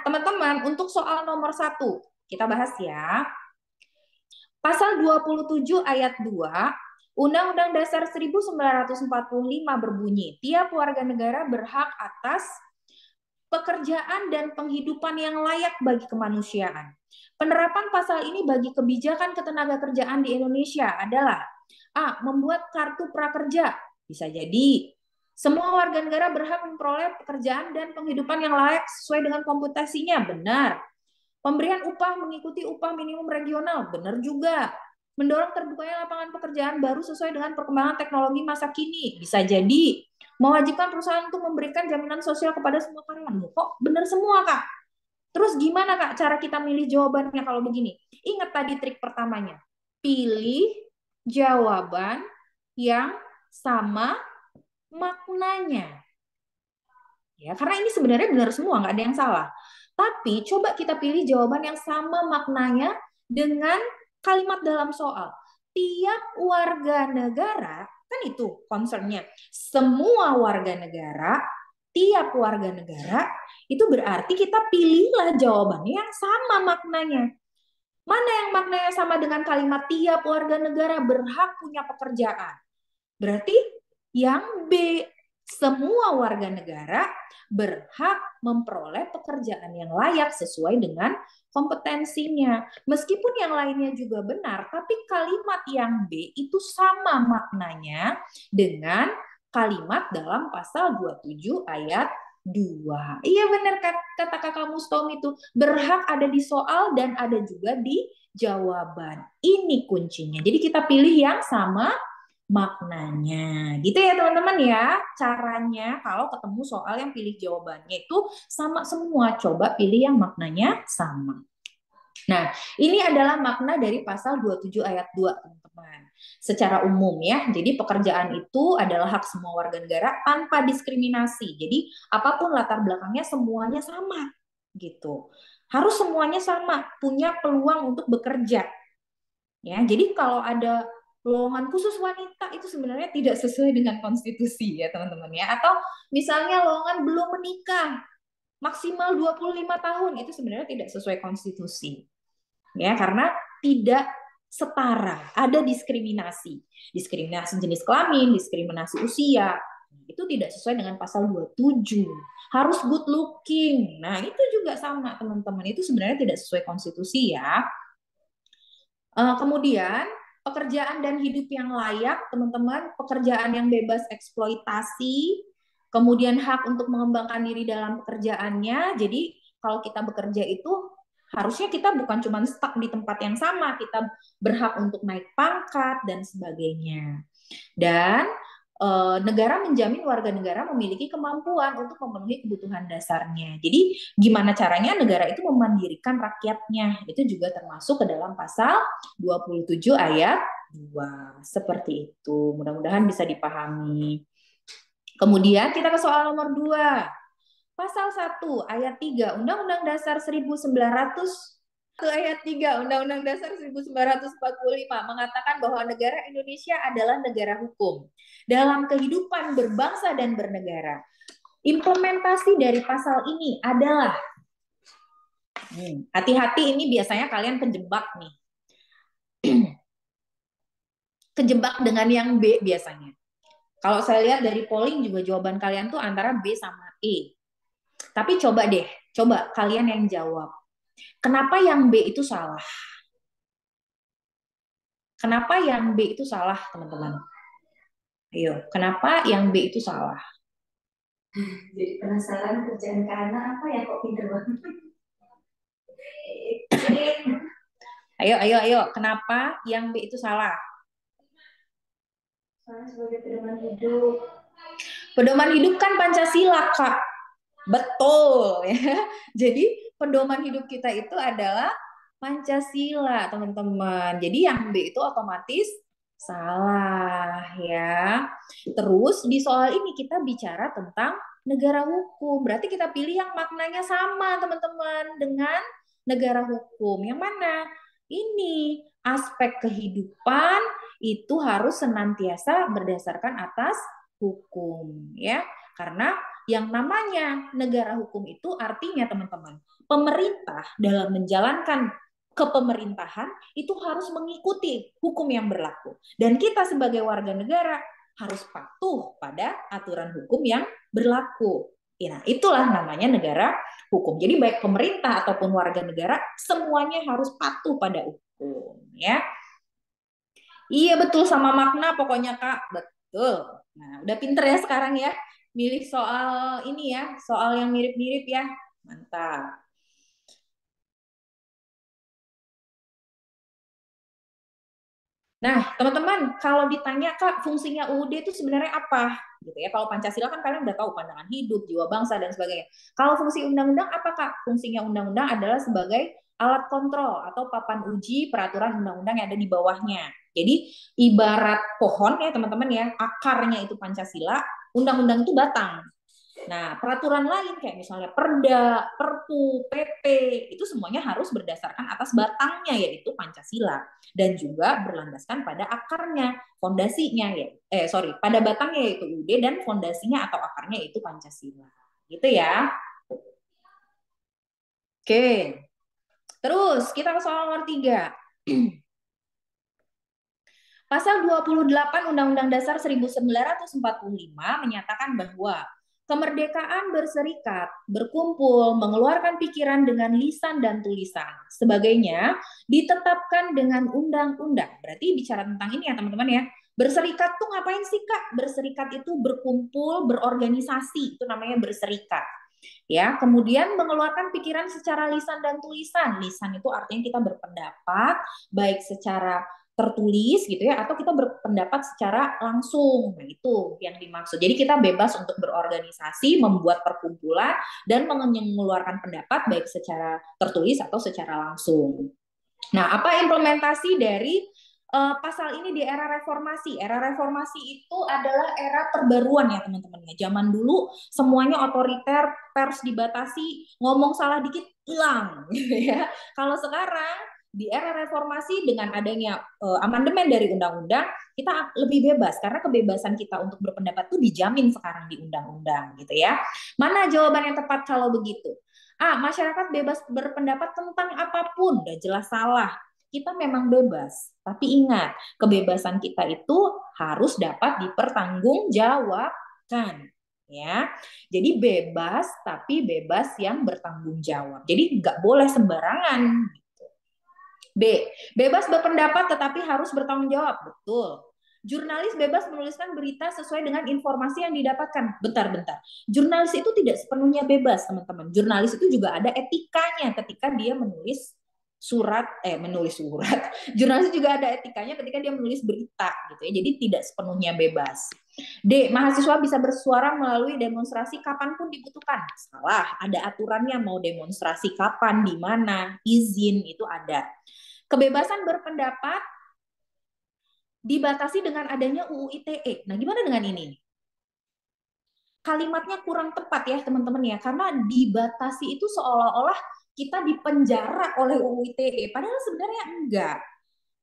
teman-teman, untuk soal nomor satu, kita bahas ya. Pasal 27 ayat 2, Undang-Undang Dasar 1945 berbunyi, tiap warga negara berhak atas pekerjaan dan penghidupan yang layak bagi kemanusiaan. Penerapan pasal ini bagi kebijakan ketenagakerjaan di Indonesia adalah A. Membuat kartu prakerja. Bisa jadi semua warga negara berhak memperoleh pekerjaan dan penghidupan yang layak sesuai dengan komputasinya. Benar. Pemberian upah mengikuti upah minimum regional. Benar juga. Mendorong terbukanya lapangan pekerjaan baru sesuai dengan perkembangan teknologi masa kini. Bisa jadi. Mewajibkan perusahaan untuk memberikan jaminan sosial kepada semua karyawan. Kok benar semua, Kak? Terus gimana, Kak, cara kita milih jawabannya kalau begini? Ingat tadi trik pertamanya. Pilih jawaban yang sama maknanya. Ya, karena ini sebenarnya benar semua, nggak ada yang salah. Tapi coba kita pilih jawaban yang sama maknanya dengan kalimat dalam soal. Tiap warga negara, kan itu concernnya. Semua warga negara, tiap warga negara, itu berarti kita pilihlah jawabannya yang sama maknanya. Mana yang maknanya sama dengan kalimat tiap warga negara berhak punya pekerjaan? Berarti yang B, semua warga negara berhak memperoleh pekerjaan yang layak sesuai dengan kompetensinya. Meskipun yang lainnya juga benar, tapi kalimat yang B itu sama maknanya dengan kalimat dalam pasal 27 ayat 2. Iya benar kata Kakak Mustom itu. Berhak ada di soal dan ada juga di jawaban. Ini kuncinya. Jadi kita pilih yang sama maknanya. Gitu ya teman-teman ya. Caranya kalau ketemu soal yang pilih jawabannya itu sama semua. Coba pilih yang maknanya sama. Nah, ini adalah makna dari pasal 27 ayat 2, teman-teman. Secara umum ya. Jadi pekerjaan itu adalah hak semua warga negara tanpa diskriminasi. Jadi apapun latar belakangnya semuanya sama gitu. Harus semuanya sama, punya peluang untuk bekerja. Ya, jadi kalau ada lowongan khusus wanita itu sebenarnya tidak sesuai dengan konstitusi ya teman-teman ya. Atau misalnya lowongan belum menikah maksimal 25 tahun itu sebenarnya tidak sesuai konstitusi. Ya, karena tidak setara, ada diskriminasi. Diskriminasi jenis kelamin, diskriminasi usia. Itu tidak sesuai dengan pasal 27. Harus good looking. Nah, itu juga sama teman-teman. Itu sebenarnya tidak sesuai konstitusi ya. Kemudian pekerjaan dan hidup yang layak, teman-teman, pekerjaan yang bebas eksploitasi, kemudian hak untuk mengembangkan diri dalam pekerjaannya. Jadi kalau kita bekerja itu harusnya kita bukan cuma stuck di tempat yang sama, kita berhak untuk naik pangkat dan sebagainya. Dan negara menjamin warga negara memiliki kemampuan untuk memenuhi kebutuhan dasarnya. Jadi gimana caranya negara itu memandirikan rakyatnya? Itu juga termasuk ke dalam pasal 27 ayat 2. Seperti itu. Mudah-mudahan bisa dipahami. Kemudian kita ke soal nomor 2. Pasal 1 ayat 3 Undang-Undang Dasar 1900 ayat 3 Undang-Undang Dasar 1945 mengatakan bahwa negara Indonesia adalah negara hukum dalam kehidupan berbangsa dan bernegara. Implementasi dari pasal ini adalah hati-hati, ini biasanya kalian kejebak nih. Kejebak dengan yang B biasanya. Kalau saya lihat dari polling juga jawaban kalian tuh antara B sama E. Tapi coba deh, coba kalian yang jawab. Kenapa yang B itu salah? Kenapa yang B itu salah, teman-teman? Ayo, kenapa yang B itu salah? Jadi penasaran kerjaan karena apa ya kok pinter banget. Ayo. Kenapa yang B itu salah? Soalnya sebagai pedoman hidup. Pedoman hidup kan Pancasila, Kak. Betul ya. Jadi pedoman hidup kita itu adalah Pancasila, teman-teman. Jadi yang B itu otomatis salah ya. Terus di soal ini kita bicara tentang negara hukum. Berarti kita pilih yang maknanya sama, teman-teman, dengan negara hukum. Yang mana? Ini aspek kehidupan itu harus senantiasa berdasarkan atas hukum ya. Karena Yang namanya negara hukum itu artinya teman-teman, pemerintah dalam menjalankan kepemerintahan itu harus mengikuti hukum yang berlaku. Dan kita sebagai warga negara harus patuh pada aturan hukum yang berlaku. Nah, itulah namanya negara hukum. Jadi baik pemerintah ataupun warga negara semuanya harus patuh pada hukum, ya. Iya betul sama makna pokoknya Kak, betul. Nah, udah pinter ya sekarang ya, milih soal ini ya, soal yang mirip-mirip ya. Mantap. Nah, teman-teman, kalau ditanya Kak, fungsinya UUD itu sebenarnya apa? Gitu ya. Kalau Pancasila kan kalian udah tahu pandangan hidup, jiwa bangsa dan sebagainya. Kalau fungsi undang-undang apa Kak? Fungsinya undang-undang adalah sebagai alat kontrol atau papan uji peraturan undang-undang yang ada di bawahnya. Jadi ibarat pohon ya teman-teman ya, akarnya itu Pancasila, undang-undang itu batang. Nah, peraturan lain kayak misalnya Perda, Perpu, PP, itu semuanya harus berdasarkan atas batangnya yaitu Pancasila dan juga berlandaskan pada akarnya, fondasinya ya. Pada batangnya yaitu UUD dan fondasinya atau akarnya yaitu Pancasila. Gitu ya. Oke. Terus kita ke soal nomor 3. Pasal 28 Undang-Undang Dasar 1945 menyatakan bahwa kemerdekaan berserikat, berkumpul, mengeluarkan pikiran dengan lisan dan tulisan, sebagainya ditetapkan dengan undang-undang. Berarti bicara tentang ini ya teman-teman ya. Berserikat tuh ngapain sih Kak? Berserikat itu berkumpul, berorganisasi, itu namanya berserikat. Ya, kemudian mengeluarkan pikiran secara lisan dan tulisan. Lisan itu artinya kita berpendapat baik secara tertulis gitu ya atau kita berpendapat secara langsung. Nah, itu yang dimaksud. Jadi kita bebas untuk berorganisasi, membuat perkumpulan dan mengeluarkan pendapat baik secara tertulis atau secara langsung. Nah, apa implementasi dari pasal ini di era reformasi? Era reformasi itu adalah era perbaruan ya teman-teman ya. Zaman dulu semuanya otoriter, pers dibatasi, ngomong salah dikit hilang gitu ya. Kalau sekarang di era reformasi dengan adanya amandemen dari undang-undang, kita lebih bebas karena kebebasan kita untuk berpendapat itu dijamin sekarang di undang-undang gitu ya. Mana jawaban yang tepat kalau begitu? A. Masyarakat bebas berpendapat tentang apapun, udah jelas salah. Kita memang bebas, tapi ingat, kebebasan kita itu harus dapat dipertanggungjawabkan. Ya, jadi bebas, tapi bebas yang bertanggung jawab. Jadi nggak boleh sembarangan. B. Bebas berpendapat tetapi harus bertanggung jawab. Betul. Jurnalis bebas menuliskan berita sesuai dengan informasi yang didapatkan. Bentar-bentar. Jurnalis itu tidak sepenuhnya bebas, teman-teman. Jurnalis itu juga ada etikanya ketika dia menulis menulis surat. Jurnalis juga ada etikanya ketika dia menulis berita gitu ya. Jadi tidak sepenuhnya bebas. D. Mahasiswa bisa bersuara melalui demonstrasi kapanpun dibutuhkan. Salah, ada aturannya mau demonstrasi kapan, di mana, izin itu ada. Kebebasan berpendapat dibatasi dengan adanya UU ITE. Nah, gimana dengan ini? Kalimatnya kurang tepat ya teman-teman ya, karena dibatasi itu seolah-olah kita dipenjara oleh UU ITE, padahal sebenarnya enggak.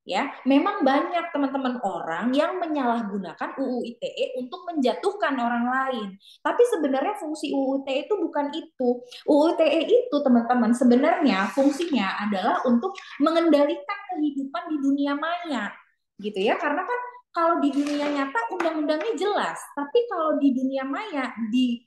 Ya, memang banyak teman-teman orang yang menyalahgunakan UU ITE untuk menjatuhkan orang lain. Tapi sebenarnya fungsi UU ITE itu bukan itu. UU ITE itu teman-teman sebenarnya fungsinya adalah untuk mengendalikan kehidupan di dunia maya. Gitu ya, karena kan kalau di dunia nyata undang-undangnya jelas, tapi kalau di dunia maya di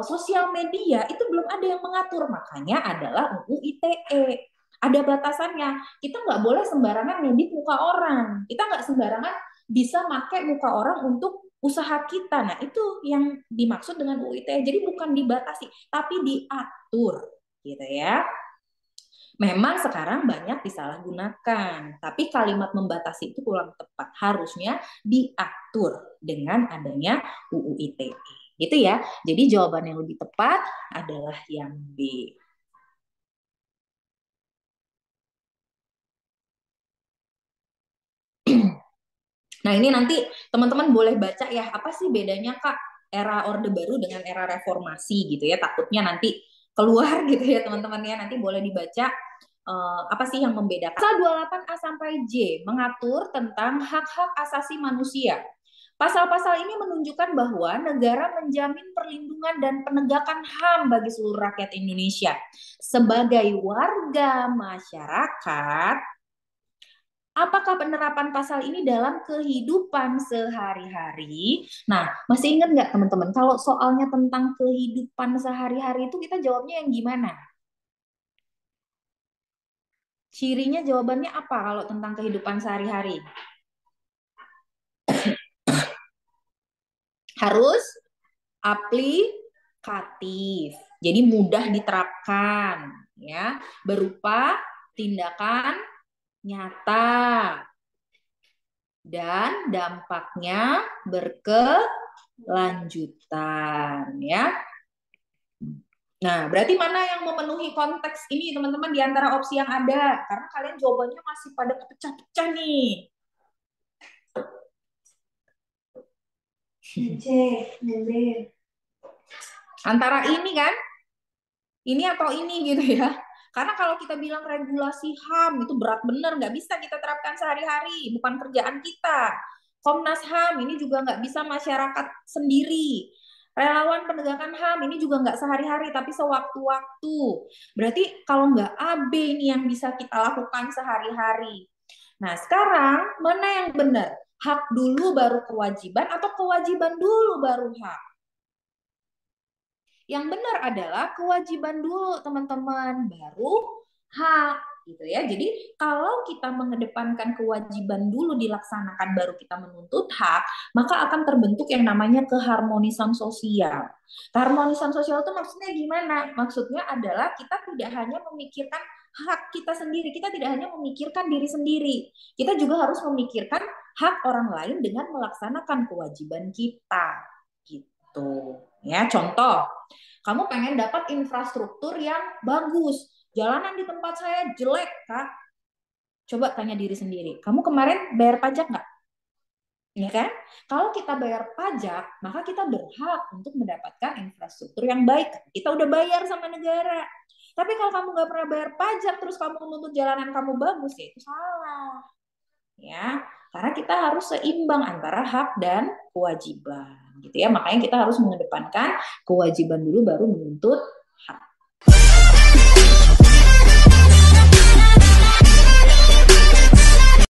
sosial media itu belum ada yang mengatur. Makanya adalah UU ITE. Ada batasannya. Kita nggak boleh sembarangan ngedit muka orang. Kita nggak sembarangan bisa pakai muka orang untuk usaha kita. Nah, itu yang dimaksud dengan UU ITE. Jadi bukan dibatasi, tapi diatur. Gitu ya. Memang sekarang banyak disalahgunakan, tapi kalimat membatasi itu kurang tepat. Harusnya diatur dengan adanya UU ITE. Gitu ya. Jadi jawaban yang lebih tepat adalah yang B. Nah, ini nanti teman-teman boleh baca ya, apa sih bedanya Kak era Orde Baru dengan era reformasi gitu ya. Takutnya nanti keluar gitu ya teman-teman ya. Nanti boleh dibaca apa sih yang membedakan. Pasal 28A sampai J mengatur tentang hak-hak asasi manusia. Pasal-pasal ini menunjukkan bahwa negara menjamin perlindungan dan penegakan HAM bagi seluruh rakyat Indonesia. Sebagai warga masyarakat, apakah penerapan pasal ini dalam kehidupan sehari-hari? Nah, masih ingat nggak teman-teman, kalau soalnya tentang kehidupan sehari-hari itu kita jawabnya yang gimana? Cirinya jawabannya apa kalau tentang kehidupan sehari-hari? Harus aplikatif. Jadi mudah diterapkan ya, berupa tindakan nyata dan dampaknya berkelanjutan ya. Nah, berarti mana yang memenuhi konteks ini teman-teman di antara opsi yang ada? Karena kalian jawabannya masih pada pecah-pecah nih. C, B. Antara ini kan, ini atau ini gitu ya. Karena kalau kita bilang regulasi HAM itu berat bener, nggak bisa kita terapkan sehari-hari, bukan kerjaan kita. Komnas HAM ini juga nggak bisa masyarakat sendiri. Relawan penegakan HAM ini juga nggak sehari-hari, tapi sewaktu-waktu. Berarti kalau nggak AB ini yang bisa kita lakukan sehari-hari. Nah, sekarang mana yang benar? Hak dulu baru kewajiban atau kewajiban dulu baru hak? Yang benar adalah kewajiban dulu teman-teman, baru hak gitu ya. Jadi kalau kita mengedepankan kewajiban dulu dilaksanakan baru kita menuntut hak, maka akan terbentuk yang namanya keharmonisan sosial. Keharmonisan sosial itu maksudnya gimana? Maksudnya adalah kita tidak hanya memikirkan hak kita sendiri, kita tidak hanya memikirkan diri sendiri. Kita juga harus memikirkan hak orang lain dengan melaksanakan kewajiban kita. Gitu. Ya, contoh, kamu pengen dapat infrastruktur yang bagus. Jalanan di tempat saya jelek, Kak. Coba tanya diri sendiri. Kamu kemarin bayar pajak nggak? Ya kan? Kalau kita bayar pajak, maka kita berhak untuk mendapatkan infrastruktur yang baik. Kita udah bayar sama negara. Tapi kalau kamu nggak pernah bayar pajak, terus kamu menuntut jalanan kamu bagus, ya itu salah. Ya, karena kita harus seimbang antara hak dan kewajiban, gitu ya. Makanya kita harus mengedepankan kewajiban dulu baru menuntut hak.